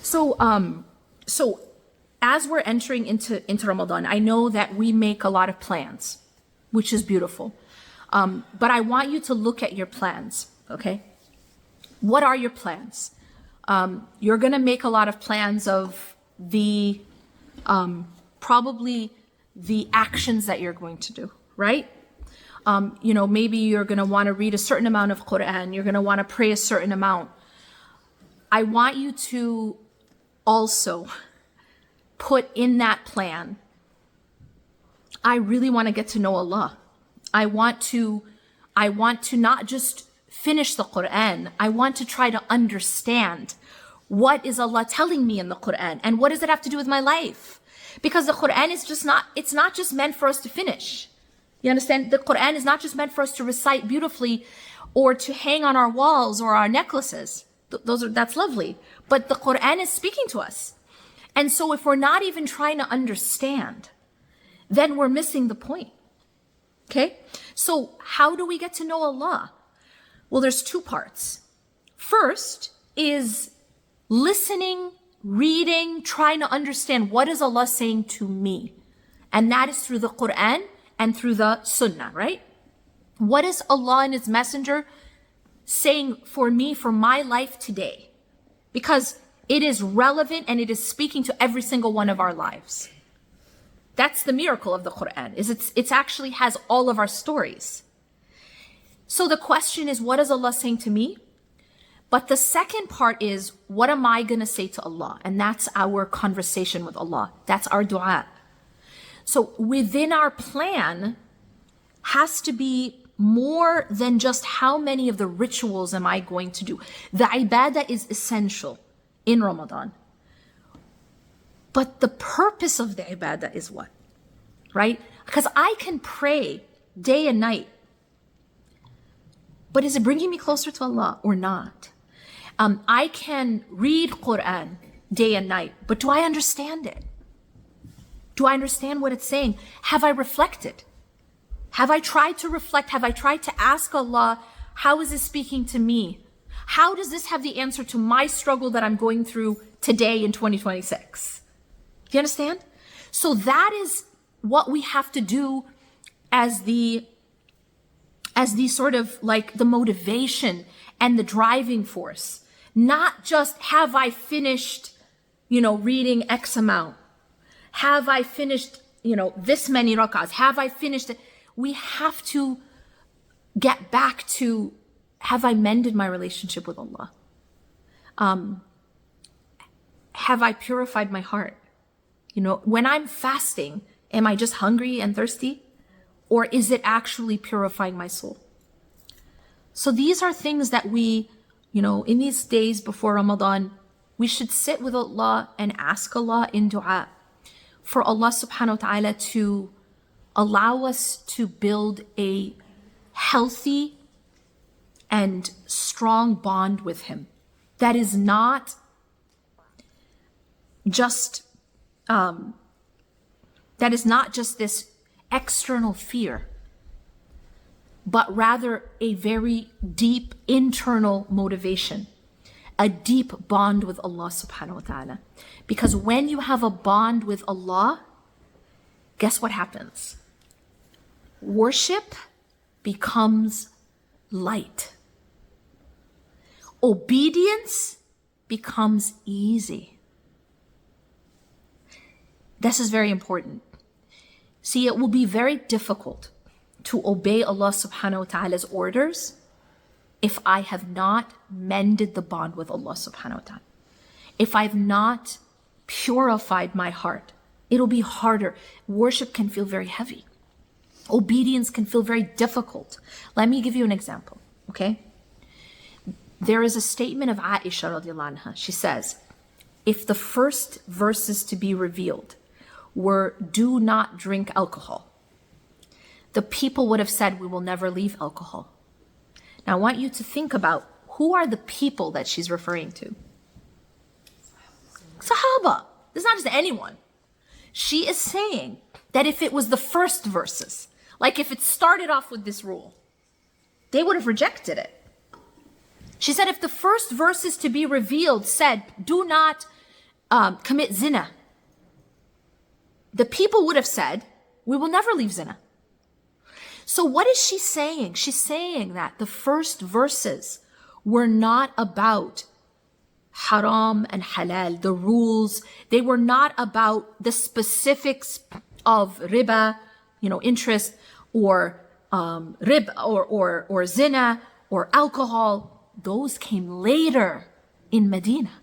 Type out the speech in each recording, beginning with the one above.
So as we're entering into Ramadan, I know that we make a lot of plans, which is beautiful. But I want you to look at your plans, okay? What are your plans? You're gonna make a lot of plans of the, probably the actions that you're going to do, right? Maybe you're gonna wanna read a certain amount of Quran, you're gonna wanna pray a certain amount. I want you to also put in that plan, I really wanna get to know Allah. I want to not just finish the Quran, I want to try to understand what is Allah telling me in the Quran and what does it have to do with my life? Because the Quran is it's not just meant for us to finish. You understand? The Quran is not just meant for us to recite beautifully or to hang on our walls or our necklaces. That's lovely. But the Quran is speaking to us. And so if we're not even trying to understand, then we're missing the point. Okay? So how do we get to know Allah? Well, there's two parts. First is listening, reading, trying to understand what is Allah saying to me. And that is through the Quran and through the Sunnah, right? What is Allah and His Messenger saying for me, for my life today? Because it is relevant and it is speaking to every single one of our lives. That's the miracle of the Quran, is it's actually has all of our stories. So the question is, what is Allah saying to me? But the second part is, what am I going to say to Allah? And that's our conversation with Allah. That's our dua. So within our plan has to be more than just how many of the rituals am I going to do. The ibadah is essential in Ramadan. But the purpose of the ibadah is what? Right? Because I can pray day and night. But is it bringing me closer to Allah or not? I can read Quran day and night, but do I understand it? Do I understand what it's saying? Have I reflected? Have I tried to reflect? Have I tried to ask Allah, how is this speaking to me? How does this have the answer to my struggle that I'm going through today in 2026? Do you understand? So that is what we have to do as the sort of like the motivation and the driving force. Not just have I finished, reading X amount. Have I finished, this many rak'ahs? Have I finished it? We have to get back to, have I mended my relationship with Allah? Have I purified my heart? When I'm fasting, am I just hungry and thirsty? Or is it actually purifying my soul? So these are things that we, in these days before Ramadan, we should sit with Allah and ask Allah in dua for Allah subhanahu wa ta'ala to allow us to build a healthy and strong bond with Him. That is not just this external fear, but rather a very deep internal motivation, a deep bond with Allah subhanahu wa ta'ala. Because when you have a bond with Allah, guess what happens? Worship becomes light. Obedience becomes easy. This is very important. See, it will be very difficult to obey Allah subhanahu wa ta'ala's orders if I have not mended the bond with Allah subhanahu wa ta'ala. If I've not purified my heart, it'll be harder. Worship can feel very heavy. Obedience can feel very difficult. Let me give you an example, okay? There is a statement of Aisha radiallahu anha. She says, if the first verses to be revealed were, do not drink alcohol, the people would have said, we will never leave alcohol. Now I want you to think about, who are the people that she's referring to? Sahaba. It's not just anyone. She is saying that if it was the first verses, like if it started off with this rule, they would have rejected it. She said if the first verses to be revealed said, do not commit zina, the people would have said, we will never leave zina. So what is she saying? She's saying that the first verses were not about haram and halal, the rules. They were not about the specifics of riba, interest, or riba, or zina, or alcohol. Those came later in Medina.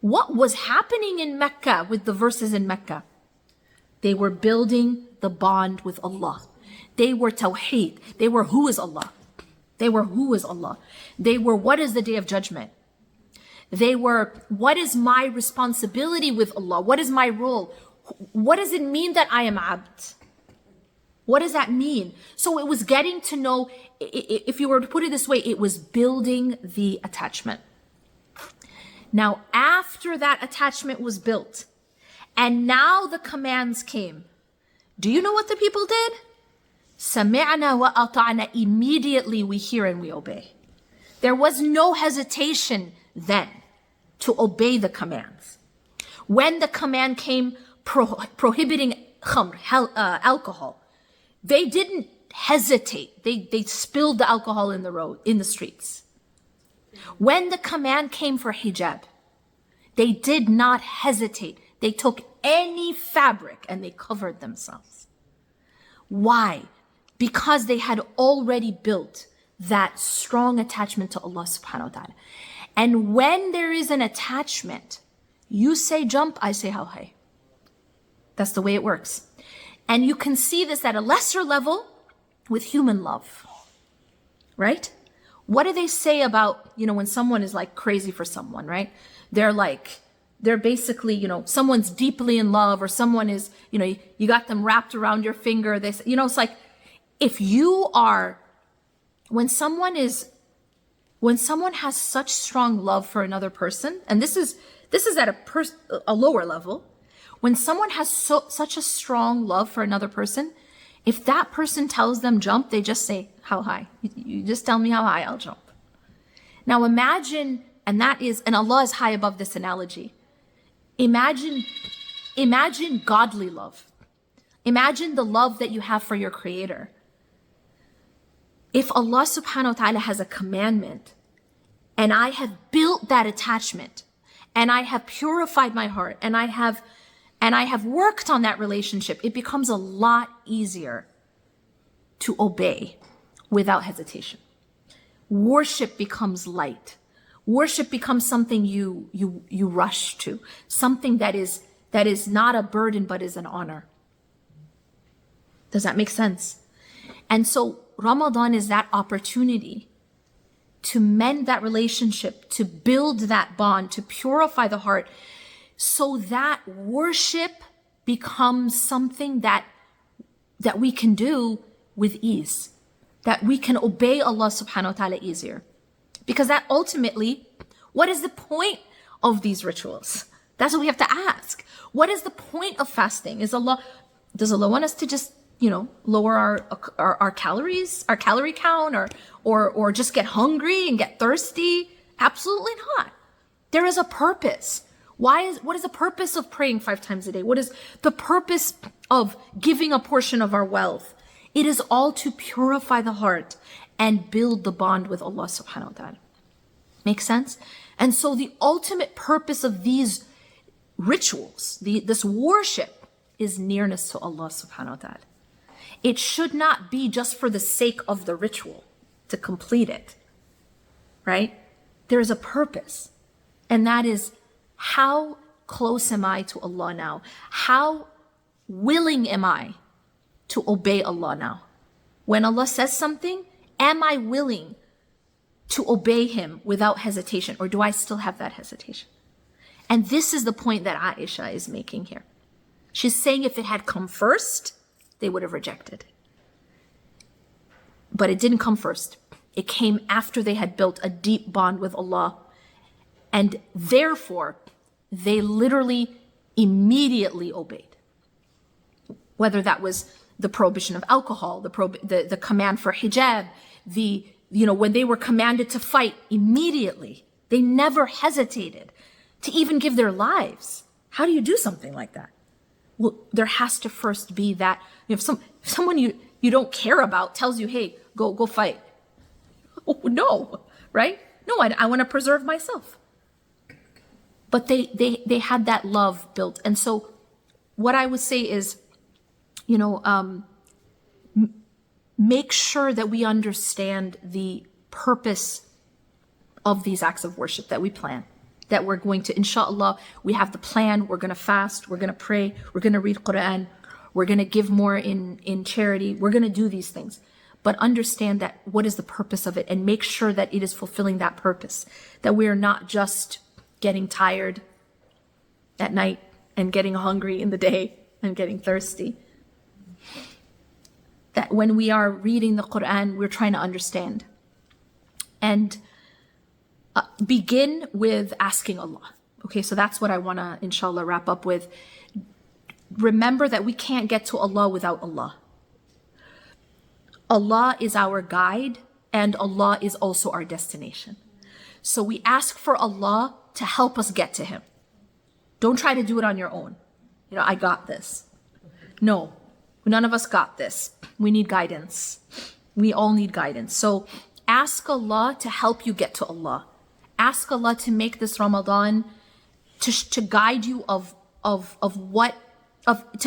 What was happening in Mecca with the verses in Mecca? They were building the bond with Allah. They were tawheed. They were who is Allah. They were who is Allah. They were what is the day of judgment. They were what is my responsibility with Allah. What is my role? What does it mean that I am abd? What does that mean? So it was getting to know, if you were to put it this way, it was building the attachment. Now, after that attachment was built, and now the commands came, do you know what the people did? Sami'na wa ata'na. Immediately we hear and we obey. There was no hesitation then to obey the commands. When the command came prohibiting khamr, alcohol, they didn't hesitate. They spilled the alcohol in the streets. When the command came for hijab, they did not hesitate. They took any fabric and they covered themselves. Why? Because they had already built that strong attachment to Allah subhanahu wa ta'ala. And when there is an attachment, you say jump, I say how high. That's the way it works. And you can see this at a lesser level with human love, right? What do they say about, when someone is like crazy for someone, right? They're basically, someone's deeply in love, or someone is, you got them wrapped around your finger. They, it's like, if you are, when someone has such strong love for another person, and this is at a lower level, when someone has such a strong love for another person, if that person tells them jump, they just say, how high? You just tell me how high, I'll jump. Now imagine, and Allah is high above this analogy. Imagine godly love. Imagine the love that you have for your Creator. If Allah subhanahu wa ta'ala has a commandment, and I have built that attachment, and I have purified my heart, and I have worked on that relationship, it becomes a lot easier to obey without hesitation. Worship becomes light. Worship becomes something you rush to, something that is not a burden but is an honor. Does that make sense? And so Ramadan is that opportunity to mend that relationship, to build that bond, to purify the heart, so that worship becomes something that we can do with ease, that we can obey Allah subhanahu wa ta'ala easier. Because that ultimately, what is the point of these rituals? That's what we have to ask. What is the point of fasting? Does Allah want us to just, lower our calories, our calorie count, or just get hungry and get thirsty? Absolutely not. There is a purpose. What is the purpose of praying 5 times a day? What is the purpose of giving a portion of our wealth? It is all to purify the heart and build the bond with Allah subhanahu wa ta'ala. Make sense? And so the ultimate purpose of these rituals, this worship, is nearness to Allah subhanahu wa ta'ala. It should not be just for the sake of the ritual, to complete it, right? There is a purpose, and that is, how close am I to Allah now? How willing am I to obey Allah now? When Allah says something, am I willing to obey Him without hesitation, or do I still have that hesitation? And this is the point that Aisha is making here. She's saying if it had come first, they would have rejected. But it didn't come first. It came after they had built a deep bond with Allah. And therefore, they literally immediately obeyed. Whether that was the prohibition of alcohol, the command for hijab, when they were commanded to fight, immediately. They never hesitated to even give their lives. How do you do something like that? Well, there has to first be that, if someone you don't care about tells you, hey, go fight. Oh, no, right? No, I want to preserve myself. But they had that love built. And so what I would say is, make sure that we understand the purpose of these acts of worship that we plan. That we're going to, inshallah, we have the plan, we're going to fast, we're going to pray, we're going to read Quran, we're going to give more in charity, we're going to do these things. But understand that what is the purpose of it, and make sure that it is fulfilling that purpose. That we are not just getting tired at night and getting hungry in the day and getting thirsty. That when we are reading the Quran, we're trying to understand. And begin with asking Allah. Okay, so that's what I want to, inshallah, wrap up with. Remember that we can't get to Allah without Allah. Allah is our guide, and Allah is also our destination. So we ask for Allah to help us get to Him. Don't try to do it on your own. I got this. No, none of us got this. We need guidance. We all need guidance. So ask Allah to help you get to Allah. Ask Allah to make this Ramadan to guide you to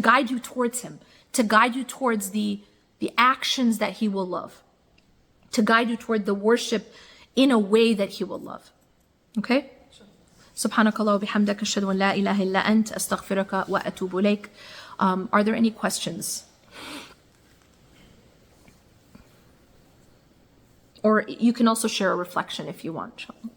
guide you towards Him, to guide you towards the actions that He will love, to guide you toward the worship in a way that He will love. Okay? Subhanakallah wa bihamdaka ashhadu an la ilaha illa ant astaghfiruka wa atubu ilaik. Are there any questions? Or you can also share a reflection if you want, inshallah.